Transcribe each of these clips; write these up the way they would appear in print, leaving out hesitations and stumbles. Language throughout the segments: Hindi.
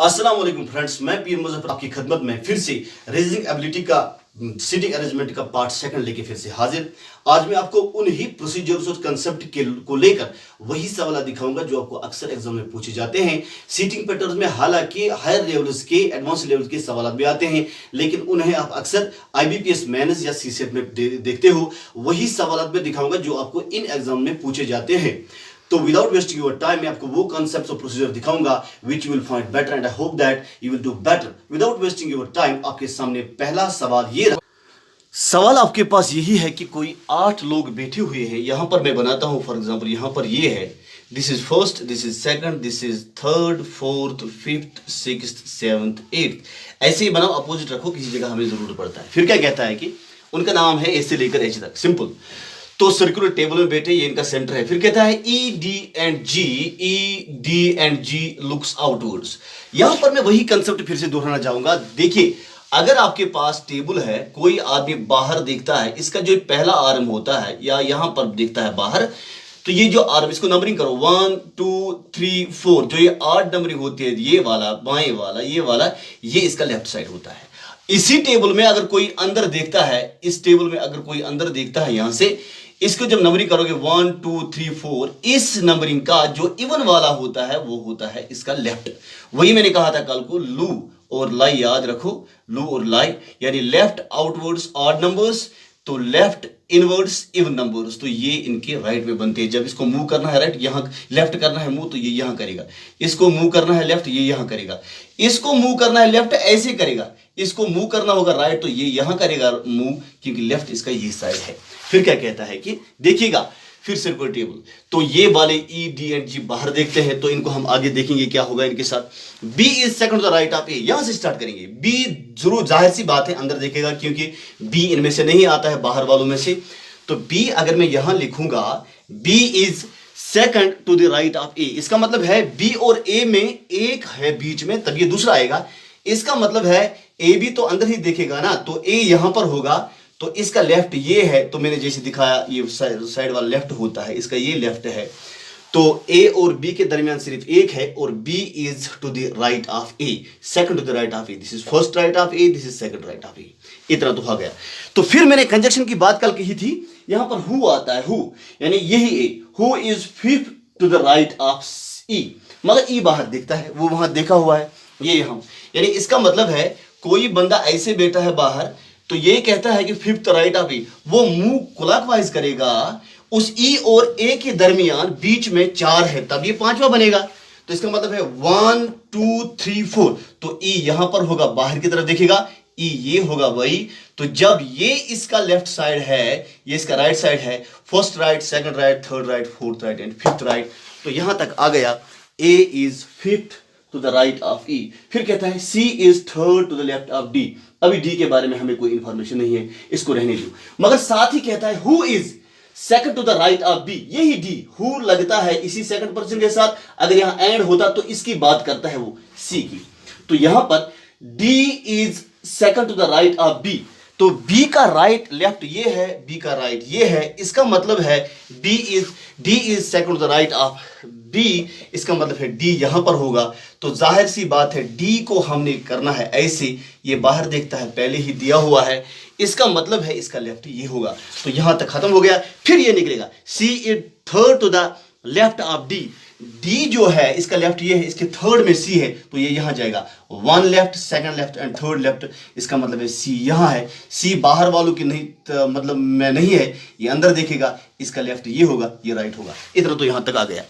अस्सलाम वालेकुम फ्रेंड्स, मैं पीर मुजफ्फर आपकी खिदमत में फिर से रीजनिंग एबिलिटी का सीटिंग अरेंजमेंट का पार्ट सेकंड लेके फिर से हाजिर। आज मैं आपको उन्हीं प्रोसीजर्स और कंसेप्ट को लेकर वही सवाल दिखाऊंगा जो आपको अक्सर एग्जाम में पूछे जाते हैं सीटिंग पैटर्न में। हालांकि हायर लेवल्स के एडवांस लेवल के सवाल भी आते हैं, लेकिन उन्हें आप अक्सर IBPS मेंस या CSET में देखते हो। वही सवाल में दिखाऊंगा जो आपको इन एग्जाम में पूछे जाते हैं। तो विदाउट वेस्टिंग योर टाइम मैं आपको वो कॉन्सेप्ट्स और प्रोसीजर दिखाऊंगा which you will find better and I hope that you will do better. Without wasting your time आपके सामने पहला सवाल ये रहा। सवाल आपके पास यही है कि कोई 8 लोग बैठे हुए हैं। यहां पर मैं बनाता हूं, फॉर एग्जांपल यहां पर ये है, this is first, this is second, this is third, fourth, fifth, sixth, seventh, eighth. ऐसे ही बनाओ, अपोजिट रखो, किसी जगह हमें जरूरत पड़ता है। फिर क्या कहता है कि उनका नाम है ए से लेकर एच तक, सिंपल। तो सर्कुलर टेबल में बैठे, ये इनका सेंटर है। फिर कहता है E D and G looks outwards. यहां पर मैं वही कंसेप्ट फिर से दोहराना चाहूंगा। देखिए, अगर आपके पास टेबल है, कोई आदमी बाहर देखता है, इसका जो पहला आर्म होता है या यहां पर देखता है बाहर, तो ये जो आर्म, इसको नंबरिंग करो 1 2 3 4, जो ये 8 नंबरिंग होती है, ये वाला, बाएं वाला, ये वाला, ये इसका लेफ्ट साइड होता है। इसी टेबल में अगर कोई अंदर देखता है, इस टेबल में अगर कोई अंदर देखता है, यहां से इसको जब नंबरिंग करोगे 1 2 3 4, इस नंबरिंग का जो इवन वाला होता है वो होता है इसका लेफ्ट। वही मैंने कहा था कल को, लू और लाई याद रखो, लू और लाई यानी लेफ्ट आउटवर्ड्स ऑड नंबर्स, तो लेफ्ट इनवर्ड्स इवन नंबर्स, तो ये इनके राइट में बनते हैं। जब इसको मूव करना है राइट, यहां लेफ्ट करना है मूव, तो ये यहां करेगा। इसको मूव करना है लेफ्ट, ये यहां करेगा। इसको मूव करना है लेफ्ट, ऐसे करेगा। इसको मूव करना होगा राइट, तो ये यहां करेगा मूव, क्योंकि लेफ्ट इसका ये साइड है। फिर क्या कहता है कि देखिएगा, फिर सर्कुलर टेबल, तो ये वाले ई डी एंड जी बाहर देखते हैं, तो इनको हम आगे देखेंगे क्या होगा इनके साथ। B is second to the right of A, यहां से स्टार्ट करेंगे। बी जरूर, जाहिर सी बात है, अंदर देखेगा, क्योंकि बी इनमें से नहीं आता है, बाहर वालों में से। तो बी अगर मैं यहां लिखूंगा, B is second to the right of A, इसका मतलब है बी और ए में एक है बीच में, तब ये दूसरा आएगा। इसका मतलब है ए भी तो अंदर ही देखेगा ना, तो ए यहां पर होगा, तो इसका लेफ्ट ये है। तो मैंने जैसे दिखाया, ये साइड वाला लेफ्ट होता है, इसका ये लेफ्ट है। तो ए और बी के दरमियान सिर्फ एक है, और B is to the right of A, second to the right of A. This is first right of A, this is second right of A. इतना तो हो गया। तो फिर मैंने कंजक्शन की बात कल कही थी, यहां पर हु आता है, हु यानी यही A, who is fifth to the right of E, मगर ई बाहर दिखता है, वो वहां देखा हुआ है, ये यहां, यानी इसका मतलब है कोई बंदा ऐसे बैठा है बाहर, तो ये कहता है कि फिफ्थ राइट ऑफ ई, वो मुंह क्लॉकवाइज करेगा, उस ई और ए के दरमियान बीच में 4 है, तब ये 5वां बनेगा। तो इसका मतलब है 1 2 3 4, तो ई यहां पर होगा, बाहर की तरफ देखेगा, ई ये होगा वही। तो जब ये इसका लेफ्ट साइड है, ये इसका राइट साइड है, first right, second right, third right, fourth right and fifth right, तो यहां तक आ गया। A is fifth to the right of E. फिर कहता है C is third to the left of D. अभी डी के बारे में हमें कोई इंफॉर्मेशन नहीं है, इसको रहने दो। मगर साथ ही कहता है who is second to the right of B, यही डी, हु लगता है इसी सेकंड पर्सन के साथ, अगर यहां एंड होता तो इसकी बात करता है वो सी की। तो यहां पर D is second to the right of B, तो बी का राइट लेफ्ट ये है, बी का राइट ये है, इसका मतलब है D is second to the right of B, इसका मतलब है डी यहां पर होगा। तो जाहिर सी बात है डी को हमने करना है ऐसे, ये बाहर देखता है, पहले ही दिया हुआ है, इसका मतलब है इसका लेफ्ट ये होगा। तो यहां तक खत्म हो गया। फिर ये निकलेगा C is third to the left of D, D जो है इसका लेफ्ट ये है, इसके थर्ड में सी है, तो ये यहां जाएगा, 1 left, second left and third left, इसका मतलब है सी यहां है। सी बाहर वालों की नहीं, मतलब में नहीं है, ये अंदर देखेगा, इसका लेफ्ट ये होगा, ये राइट होगा। इतना तो यहां तक आ गया।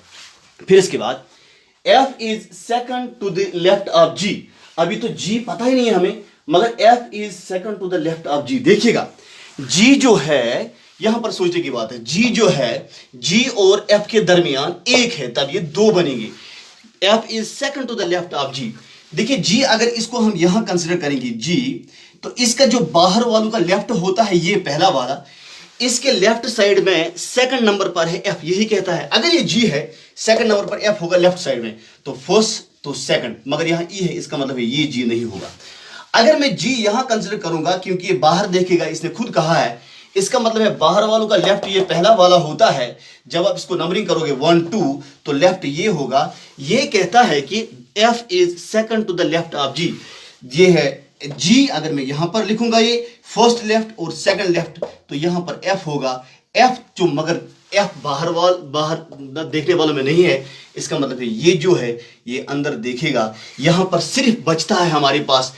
फिर इसके बाद F is second to the left of G, अभी तो G पता ही नहीं है हमें, मगर F is second to the left of G। देखिएगा G जो है, यहां पर सोचने की बात है, G जो है, G और F के दरमियान एक है, तब ये 2 बनेंगे। F is second to the left of G। देखिए G अगर इसको हम यहां कंसिडर करेंगे G, तो इसका जो बाहर वालों का लेफ्ट होता है, ये पहला वाला, इसके लेफ्ट साइड में सेकंड नंबर पर है F, यही कहता है। अगर ये G है, सेकंड नंबर पर F होगा लेफ्ट साइड में, तो फर्स्ट तो सेकंड, मगर यहां E है, इसका मतलब है ये G नहीं होगा। अगर मैं G यहां कंसिडर करूंगा, क्योंकि ये बाहर देखेगा, इसने खुद कहा है इसका मतलब है बाहर वालों का लेफ्ट ये पहला वाला होता है। जब आप इसको नंबरिंग करोगे 1 2 तो लेफ्ट ये होगा। ये कहता है कि F is second to the left of G। ये है G, अगर मैं यहां पर लिखूंगा ये फर्स्ट लेफ्ट और सेकंड लेफ्ट तो यहां पर F होगा। F जो मगर F बाहर देखने वालों में नहीं है, इसका मतलब है ये जो है ये अंदर देखेगा। यहां पर सिर्फ बचता है हमारे पास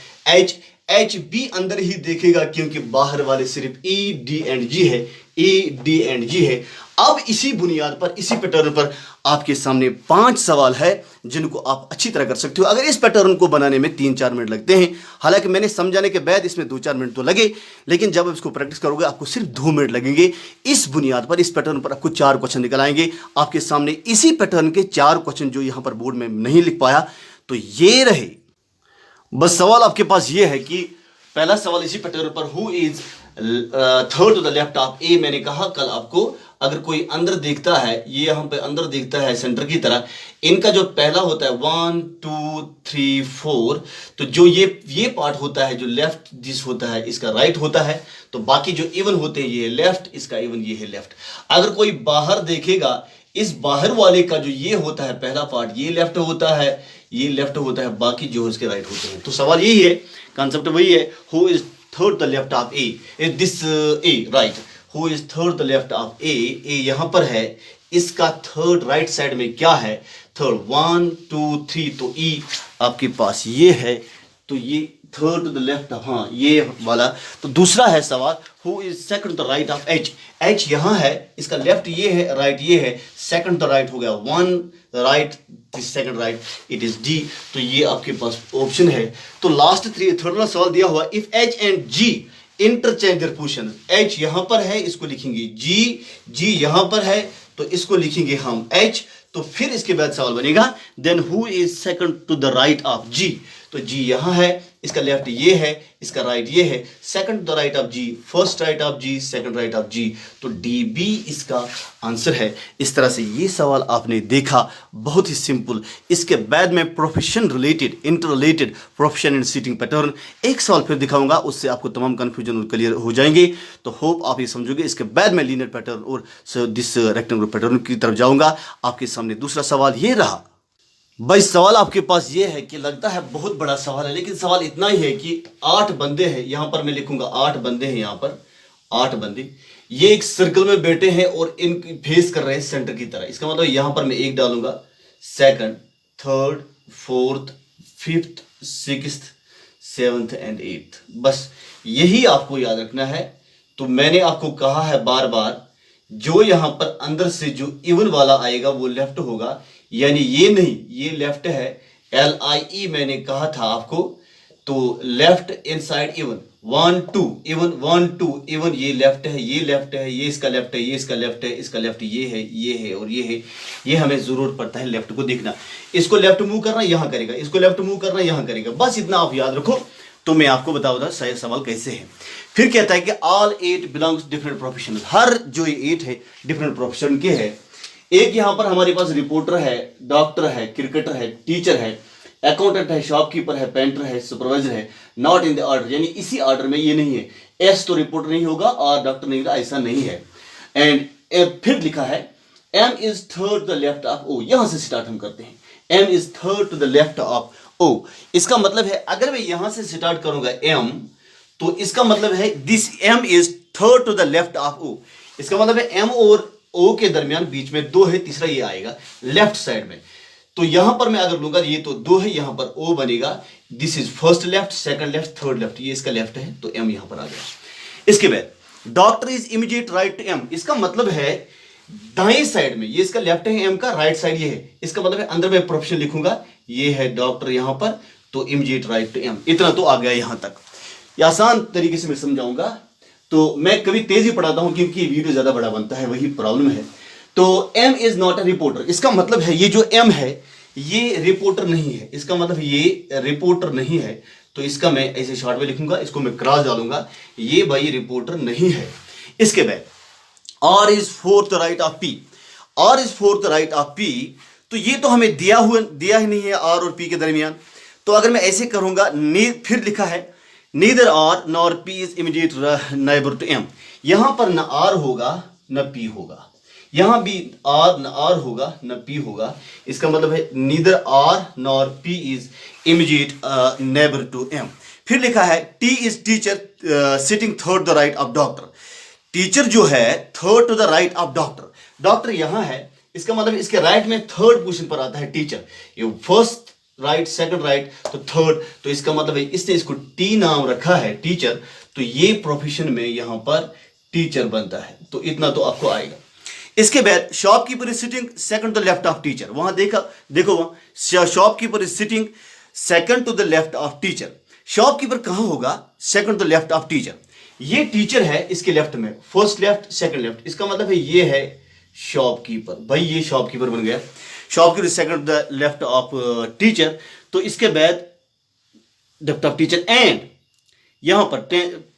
H भी अंदर ही देखेगा क्योंकि बाहर वाले सिर्फ E D एंड G है, E D एंड G है। अब इसी बुनियाद पर, इसी पैटर्न पर आपके सामने 5 सवाल है जिनको आप अच्छी तरह कर सकते हो। अगर इस पैटर्न को बनाने में 3-4 मिनट लगते हैं, हालांकि मैंने समझाने के बाद इसमें 2-4 मिनट तो लगे, लेकिन जब आप इसको प्रैक्टिस करोगे आपको सिर्फ 2 मिनट लगेंगे। इस बुनियाद पर, इस पैटर्न पर आपको 4 क्वेश्चन निकल आएंगे आपके सामने। इसी पैटर्न के 4 क्वेश्चन जो यहां पर बोर्ड में नहीं लिख पाया तो ये रहे। बस सवाल आपके पास ये है कि पहला सवाल इसी पैटर्न पर, who is third to the left of A. मैंने कहा कल आपको, अगर कोई अंदर देखता है, ये यहां पे अंदर देखता है सेंटर की तरह, इनका जो पहला होता है 1 2 3 4, तो जो ये पार्ट होता है जो लेफ्ट जिस होता है इसका राइट होता है, तो बाकी जो इवन होते हैं ये लेफ्ट, इसका इवन ये है लेफ्ट। अगर कोई बाहर देखेगा, इस बाहर वाले का जो ये होता है पहला पार्ट ये लेफ्ट होता है, ये लेफ्ट होता है, बाकी जो इसके राइट होते हैं। तो सवाल यही है, कॉन्सेप्ट वही है, who is third the left of A, is this A right, who is third the left of A. A यहां पर है, इसका थर्ड राइट साइड में क्या है, थर्ड 1 2 3, तो ई आपके पास ये है, तो ये थर्ड टू द लेफ्ट, हाँ ये वाला। तो दूसरा है सवाल, who is second the right of H. H यहां है, इसका लेफ्ट ये है, राइट ये है, सेकंड द राइट हो गया 1 right, second right, it is D. तो ये आपके पास ऑप्शन है। तो लास्ट थर्ड वाला सवाल दिया हुआ, if H and G interchange their position. H यहां पर है, इसको लिखेंगे जी यहां पर है तो इसको लिखेंगे हम एच। तो फिर इसके बाद सवाल बनेगा, then who is second to the right of G. तो जी यहां है, इसका लेफ्ट ये है, इसका राइट ये है, second to the right of G, first right of G, second right of G, तो डी बी इसका आंसर है। इस तरह से ये सवाल आपने देखा, बहुत ही सिंपल। इसके बाद में profession related, inter related profession and seating pattern एक सवाल फिर दिखाऊंगा, उससे आपको तमाम कंफ्यूजन और क्लियर हो जाएंगे। तो होप आप ये समझोगे। इसके बाद में लीनियर पैटर्न और दिस रेक्टेंगुलर पैटर्न की तरफ जाऊंगा। आपके सामने दूसरा सवाल ये रहा। भाई सवाल आपके पास ये है कि लगता है बहुत बड़ा सवाल है, लेकिन सवाल इतना ही है कि 8 बंदे हैं, यहां पर मैं लिखूंगा 8 बंदे हैं, यहां पर 8 बंदे, ये एक सर्कल में बैठे हैं और इन फेस कर रहे हैं सेंटर की तरह। इसका मतलब यहां पर मैं 1 डालूंगा, second, third, fourth, fifth, sixth, seventh and 8th। बस यही आपको याद रखना है। तो मैंने आपको कहा है बार बार, जो यहां पर अंदर से जो इवन वाला आएगा वो लेफ्ट होगा, यानी ये नहीं, ये लेफ्ट है, LIE मैंने कहा था आपको। तो left inside even 1 2 even 1 2 even, ये लेफ्ट है, ये लेफ्ट है, ये इसका लेफ्ट है, ये इसका लेफ्ट है, इसका लेफ्ट ये है और ये है। ये हमें जरूरत पड़ता है लेफ्ट को देखना। इसको लेफ्ट मूव करना यहां करेगा, इसको लेफ्ट मूव करना यहां करेगा, बस इतना आप याद रखो। तो मैं आपको बताऊंगा सही सवाल कैसे है। फिर कहता है कि ऑल 8 बिलोंग्स डिफरेंट प्रोफेशन। हर जो ये 8 है डिफरेंट प्रोफेशन के है। एक यहां पर हमारे पास रिपोर्टर है, डॉक्टर है, क्रिकेटर है, टीचर है, अकाउंटेंट है, शॉपकीपर है, पेंटर है, सुपरवाइजर है। नॉट इन द ऑर्डर, यानी इसी ऑर्डर में ये नहीं है। एस तो रिपोर्टर नहीं होगा और डॉक्टर नहीं होगा, ऐसा नहीं है। एंड फिर लिखा है M is third the left of O. यहां से स्टार्ट हम करते हैं, M is third to the left of O. इसका मतलब है अगर मैं यहां से स्टार्ट करूंगा एम, तो इसका मतलब है this M is third to the left of O. इसका मतलब है एम और ओ के दरमियान बीच में 2 है, तीसरा ये आएगा लेफ्ट साइड में। तो यहां पर मैं अगर लूंगा, ये तो 2 है, यहां पर ओ बनेगा। This is first left, second left, third left, ये इसका लेफ्ट है, तो एम यहां पर आ गया। इसके बाद doctor is immediate right to M. इसका मतलब है दाएं साइड में, ये इसका लेफ्ट है एम का, राइट साइड ये है। इसका मतलब है अंदर में प्रोफेशन लिखूंगा, ये है डॉक्टर यहां पर, तो इमीडिएट राइट टू एम। इतना तो आ गया यहां तक। ये आसान तरीके से मैं समझाऊंगा। तो मैं कभी तेज ही पढ़ाता हूं क्योंकि वीडियो ज्यादा बड़ा बनता है, वही प्रॉब्लम है। तो M is not a reporter. इसका मतलब है ये जो एम है ये रिपोर्टर नहीं है। इसका मतलब ये रिपोर्टर नहीं है, तो इसका मैं ऐसे शॉर्ट में लिखूंगा, इसको मैं क्रॉस डालूंगा, ये भाई रिपोर्टर नहीं है। इसके बाद R is fourth right of P. R is fourth right of P, तो ये तो हमें दिया ही नहीं है आर और पी के दरमियान। तो अगर मैं ऐसे करूंगा, फिर लिखा है neither R nor P is immediate neighbour to M. यहां पर न आर होगा न पी होगा, यहां भी आर न आर होगा न पी होगा। इसका मतलब है neither R nor P is immediate neighbour to M. फिर लिखा है T is teacher sitting third the right of doctor. Teacher जो है third to the right of doctor, doctor यहां है, इसका मतलब इसके राइट में थर्ड पोजीशन पर आता है टीचर। ये फर्स्ट राइट, सेकंड राइट, तो थर्ड, तो इसका मतलब है इसने इसको टी नाम रखा है टीचर, तो ये प्रोफेशन में यहां पर टीचर बनता है। तो इतना तो आपको आएगा। इसके बाद shopkeeper is sitting second to the left of teacher. वहां देखो वहां shopkeeper is sitting second to the left of teacher. Shopkeeper कहां होगा? Second to the left of teacher. ये टीचर है इसके लेफ्ट में, फर्स्ट लेफ्ट सेकंड लेफ्ट, इसका मतलब है ये है शॉपकीपर। भाई ये शॉपकीपर बन गया। Shopkeeper second the left of teacher. तो इसके बाद लेफ्ट ऑफ टीचर एंड यहां पर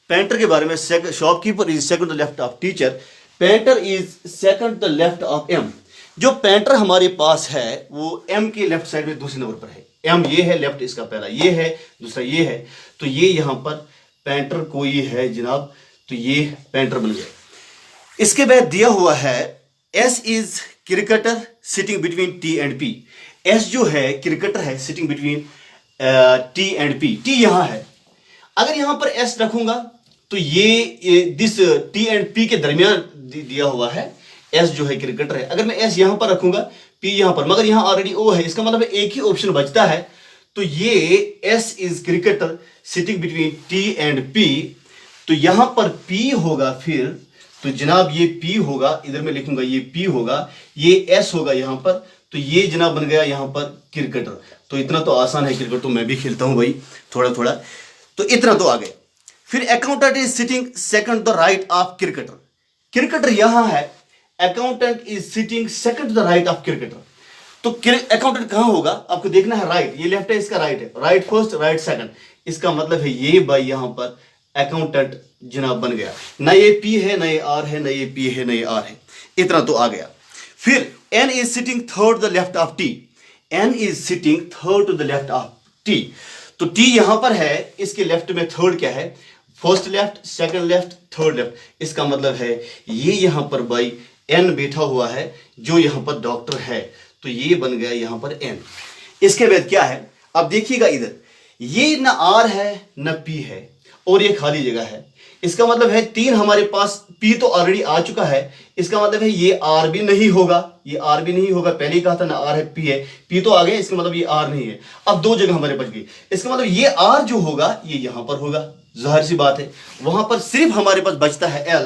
पेंटर के बारे में shopkeeper is second the left of teacher, painter is second the left of M. जो पेंटर हमारे पास है वो एम के लेफ्ट साइड में दूसरे नंबर पर है। एम ये है लेफ्ट, इसका पहला ये है, दूसरा ये है, तो ये यहां पर पेंटर कोई है जनाब, तो ये पेंटर बन गया। इसके बाद दिया हुआ है S is cricketer sitting between T and P. S जो है क्रिकेटर है sitting between T and P. T यहां है, अगर यहां पर एस रखूंगा तो ये दिस टी एंड पी के दरमियान दिया हुआ है। एस जो है क्रिकेटर है, अगर मैं एस यहां पर रखूंगा, पी यहां पर, मगर यहां ऑलरेडी ओ है, इसका मतलब एक ही ऑप्शन बचता है। तो ये S is cricketer sitting between T and P, तो यहां पर पी होगा फिर, तो जनाब ये पी होगा, इधर में लिखूंगा ये पी होगा, ये एस होगा यहां पर, तो ये जनाब बन गया यहां पर क्रिकेटर। तो इतना तो आसान है, क्रिकेट तो मैं भी खेलता हूं भाई थोड़ा थोड़ा, तो इतना तो आ गया। फिर accountant is sitting second the right of cricketer. Cricketer यहां है, accountant is sitting second the right of cricketer. तो अकाउंटेंट कहां होगा आपको देखना है, राइट, ये लेफ्ट है, इसका राइट है, राइट फर्स्ट राइट सेकंड, इसका मतलब है ये भाई यहां पर अकाउंटेंट जनाब बन गया। ना ये पी है, ना ये आर है, ना ये पी है, ना ये आर है, इतना तो आ गया। फिर N is sitting third the left of T. N is sitting third to the left of T. तो टी यहां पर है, इसके लेफ्ट में थर्ड क्या है, first left, second left, third left, इसका मतलब है ये यहां पर भाई एन बैठा हुआ है जो यहां पर डॉक्टर है, तो ये बन गया यहां पर एन। इसके बाद क्या है, अब देखिएगा इधर, ये न आर है न पी है और ये खाली जगह है, इसका मतलब है तीन हमारे पास, पी तो ऑलरेडी आ चुका है, इसका मतलब है ये आर भी नहीं होगा, ये आर भी नहीं होगा, पहले ही कहा था ना आर है पी है, पी तो आ गया, इसका मतलब ये आर नहीं है। अब दो जगह हमारे बच गई, इसका मतलब ये आर जो होगा ये यहां पर होगा, जाहिर सी बात है, वहां पर सिर्फ हमारे पास बचता है एल,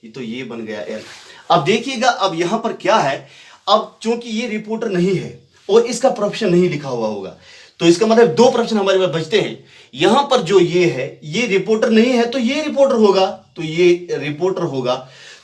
तो ये बन गया एल। अब देखिएगा अब यहां पर क्या है, अब चूंकि ये रिपोर्टर नहीं है और इसका प्रोफेशन नहीं लिखा हुआ होगा, तो इसका मतलब दो प्रोफेशन हमारे पास बचते हैं। यहां पर जो ये है ये रिपोर्टर नहीं है, तो ये रिपोर्टर होगा, तो ये रिपोर्टर होगा,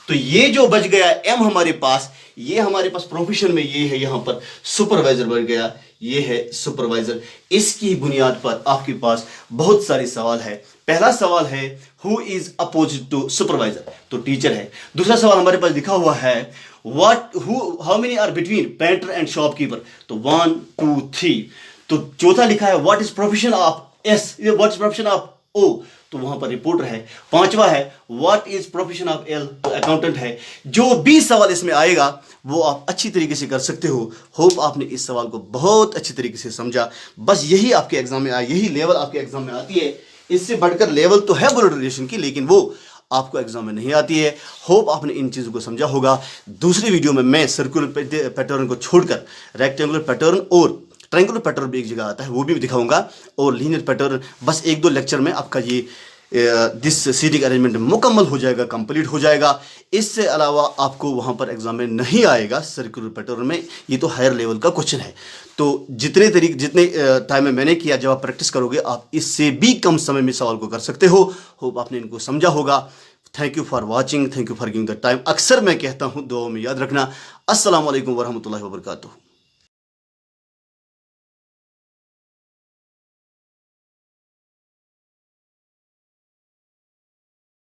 तो ये जो बच गया एम हमारे पास, ये हमारे पास प्रोफेशन में ये है यहां पर सुपरवाइजर बन गया, ये है सुपरवाइजर। इसकी बुनियाद पर आपके पास बहुत सारे सवाल है। पहला सवाल है who is opposite to supervisor, तो टीचर है। दूसरा सवाल हमारे पास लिखा हुआ है how many are between painter and shopkeeper, तो 1 2 3। तो चौथा लिखा है what is profession of S, what is profession of O, तो वहां पर रिपोर्टर है। पांचवा है what is profession of L, तो अकाउंटेंट है। जो भी सवाल इसमें आएगा वो आप अच्छी तरीके से कर सकते हो। होप आपने इस सवाल को बहुत अच्छी तरीके से समझा। बस यही आपके एग्जाम में आया, यही लेवल आपके एग्जाम में आती है। इससे बढ़कर लेवल तो है ब्लड रिलेशन की, लेकिन वो आपको एग्जाम में नहीं आती है। होप आपने इन चीज़ों को समझा होगा। दूसरी वीडियो में मैं सर्कुलर पैटर्न को छोड़कर रेक्टेंगुलर पैटर्न और ट्रायंगुलर पैटर्न भी एक जगह आता है, वो भी दिखाऊंगा, और लीनियर पैटर्न बस 1-2 लेक्चर में आपका ये दिस सीटिंग अरेंजमेंट मुकम्मल हो जाएगा, कंप्लीट हो जाएगा। इससे अलावा आपको वहाँ पर एग्जाम में नहीं आएगा सर्कुलर पैटर्न में, ये तो हायर लेवल का क्वेश्चन है। तो जितने टाइम में मैंने किया, जब आप प्रैक्टिस करोगे आप इससे भी कम समय में सवाल को कर सकते हो। होप आपने इनको समझा होगा। Thank you for watching, thank you for giving the time. अक्सर मैं कहता हूँ दुआ में याद रखना। अस्सलाम वालेकुम वरहमतुल्लाहि वबरकातुहू।